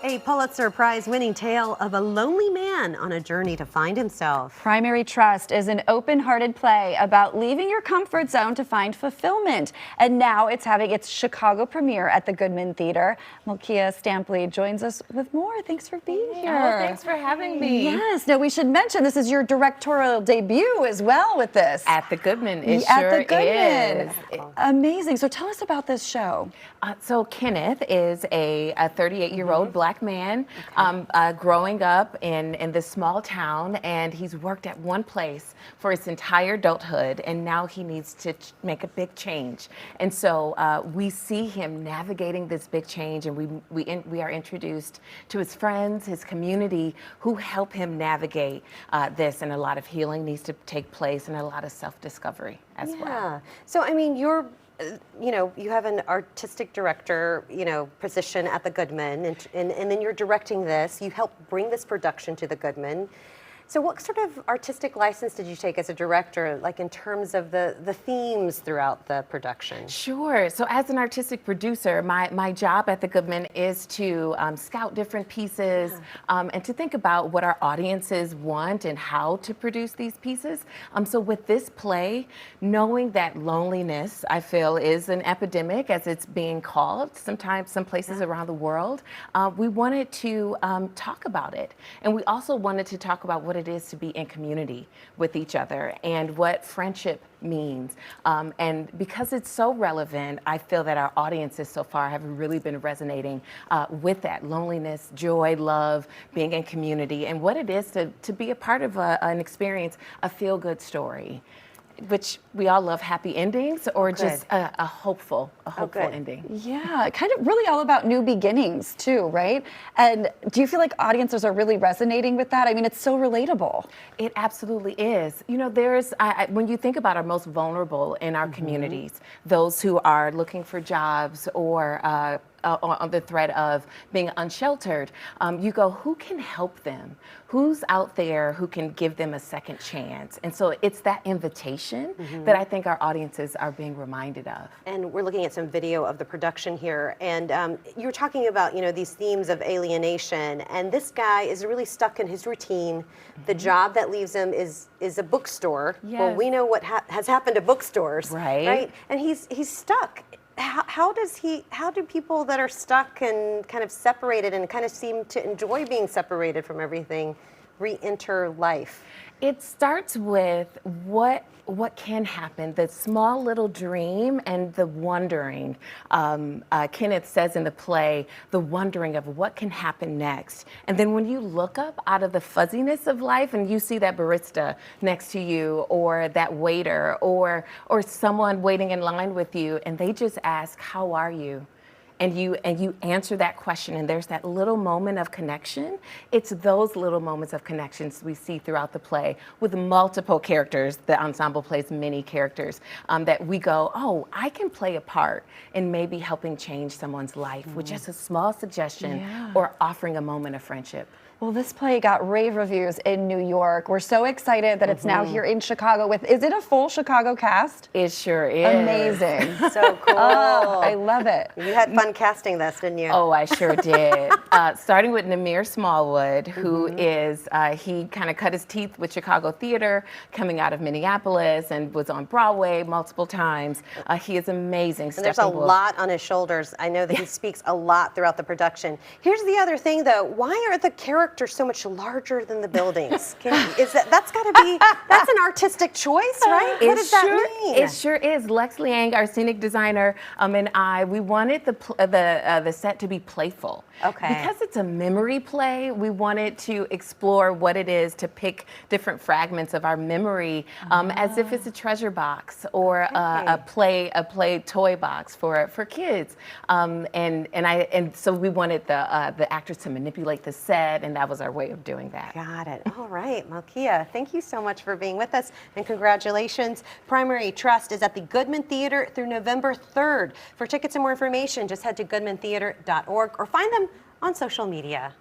A Pulitzer Prize-winning tale of a lonely man on a journey to find himself. Primary Trust is an open-hearted play about leaving your comfort zone to find fulfillment. And now it's having its Chicago premiere at the Goodman Theater. Malkia Stampley joins us with more. Thanks for being here. Oh, thanks for having me. Yes. Now, we should mention this is your directorial debut as well with this. At the Goodman, it At sure the Goodman. is. Amazing. So tell us about this show. So Kenneth is a 38-year-old black man growing up in this small town, and he's worked at one place for his entire adulthood, and now he needs to make a big change. And so we see him navigating this big change, and we are introduced to his friends, his community, who help him navigate this, and a lot of healing needs to take place, and a lot of self-discovery as well. Yeah. So, I mean, you have an artistic director, position at the Goodman, and then you're directing this. You helped bring this production to the Goodman. So what sort of artistic license did you take as a director, like in terms of the themes throughout the production? Sure. So as an artistic producer, my job at the Goodman is to scout different pieces and to think about what our audiences want and how to produce these pieces. So with this play, knowing that loneliness, I feel, is an epidemic, as it's being called sometimes some places around the world, we wanted to talk about it. And we also wanted to talk about what it is to be in community with each other and what friendship means. And because it's so relevant, I feel that our audiences so far have really been resonating with that loneliness, joy, love, being in community, and what it is to be a part of an experience, a feel-good story, which we all love happy endings, or just a hopeful ending. Yeah, kind of really all about new beginnings too, right? And do you feel like audiences are really resonating with that? I mean, it's so relatable. It absolutely is. When you think about our most vulnerable in our communities, those who are looking for jobs or on the threat of being unsheltered, you go, who can help them? Who's out there who can give them a second chance? And so it's that invitation that I think our audiences are being reminded of. And we're looking at some video of the production here, and you were talking about, these themes of alienation, and this guy is really stuck in his routine. The job that leaves him is a bookstore. Yes. Well, we know what has happened to bookstores, right? And he's stuck. How do people that are stuck and kind of separated and kind of seem to enjoy being separated from everything re-enter life? It starts with what can happen, the small little dream and the wondering. Kenneth says in the play, the wondering of what can happen next. And then when you look up out of the fuzziness of life and you see that barista next to you, or that waiter, or someone waiting in line with you, and they just ask, how are you? And you answer that question, and there's that little moment of connection. It's those little moments of connections we see throughout the play with multiple characters. The ensemble plays many characters that we go, oh, I can play a part in maybe helping change someone's life with just a small suggestion or offering a moment of friendship. Well, this play got rave reviews in New York. We're so excited that it's now here in Chicago is it a full Chicago cast? It sure is. Amazing. So cool. Oh, I love it. You had fun casting this, didn't you? Oh, I sure did. Starting with Namir Smallwood, who is, he kind of cut his teeth with Chicago theater, coming out of Minneapolis, and was on Broadway multiple times. He is amazing. And there's a lot on his shoulders. I know that he speaks a lot throughout the production. Here's the other thing, though. Why are the characters so much larger than the buildings? That's got to be, that's an artistic choice, right? What does that mean? It sure is. Lex Liang, our scenic designer, and we wanted the set to be playful. Okay. Because it's a memory play, we wanted to explore what it is to pick different fragments of our memory as if it's a treasure box or a play toy box for kids. And so we wanted the actors to manipulate the set, and that was our way of doing that. Got it. All right, Malkia, thank you so much for being with us, and congratulations. Primary Trust is at the Goodman Theater through November 3rd. For tickets and more information, just head to goodmantheater.org or find them on social media.